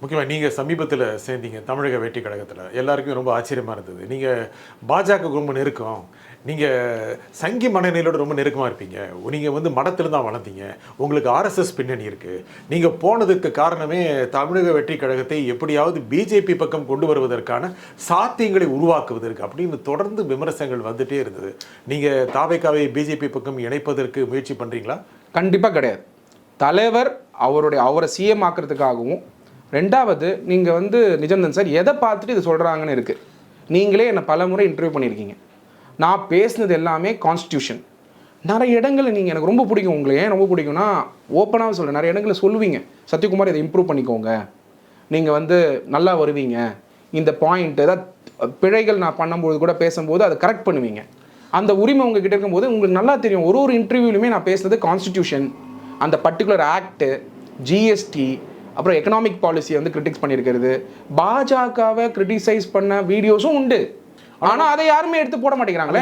முக்கியமாக நீங்கள் சமீபத்தில் சேர்ந்தீங்க தமிழக வேட்டி கழகத்தில், எல்லாருக்குமே ரொம்ப ஆச்சரியமாக இருந்தது. நீங்கள் பாஜக ரொம்ப நெருக்கம், நீங்கள் சங்கி மனநிலையோட ரொம்ப நெருக்கமாக இருப்பீங்க, நீங்கள் வந்து மடத்தில் தான் வளர்ந்தீங்க, உங்களுக்கு ஆர்எஸ்எஸ் பின்னணி இருக்குது, நீங்கள் போனதுக்கு காரணமே தமிழக வெற்றி கழகத்தை எப்படியாவது பிஜேபி பக்கம் கொண்டு வருவதற்கான சாத்தியங்களை உருவாக்குவதற்கு அப்படின்னு தொடர்ந்து விமர்சனங்கள் வந்துகிட்டே இருந்தது. நீங்கள் தாவேக்காவை பிஜேபி பக்கம் இணைப்பதற்கு முயற்சி பண்ணுறீங்களா? கண்டிப்பாக கிடையாது. தலைவர் அவரை சிஎம் ஆக்கிறதுக்காகவும், ரெண்டாவது நீங்கள் வந்து நிஜந்தன் சார் எதை பார்த்துட்டு இது சொல்கிறாங்கன்னு இருக்குது. நீங்களே என்னை பல முறை இன்டர்வியூ பண்ணியிருக்கீங்க. நான் பேசுனது எல்லாமே கான்ஸ்டியூஷன். நிறைய இடங்களில் நீங்கள் எனக்கு ரொம்ப பிடிக்கும், உங்களை ஏன் ரொம்ப பிடிக்கும்னா ஓப்பனாக சொல்கிறேன், நிறைய இடங்களில் சொல்லுவீங்க, சத்யகுமார் இதை இம்ப்ரூவ் பண்ணிக்கோங்க, நீங்கள் வந்து நல்லா வருவீங்க, இந்த பாயிண்ட் ஏதாவது பிழைகள் நான் பண்ணும்போது கூட பேசும்போது அதை கரெக்ட் பண்ணுவீங்க. அந்த உரிமை உங்ககிட்ட இருக்கும்போது உங்களுக்கு நல்லா தெரியும். ஒரு இன்டர்வியூலையுமே நான் பேசுனது கான்ஸ்டியூஷன், அந்த பர்டிகுலர் ஆக்டு, ஜிஎஸ்டி, அப்புறம் எக்கனாமிக் பாலிசியை வந்து கிரிட்டிக்ஸ் பண்ணியிருக்கிறது, பாஜகவை கிரிட்டிசைஸ் பண்ண வீடியோஸும் உண்டு. ஆனால் அதை யாருமே எடுத்து போட மாட்டேங்கிறாங்களே.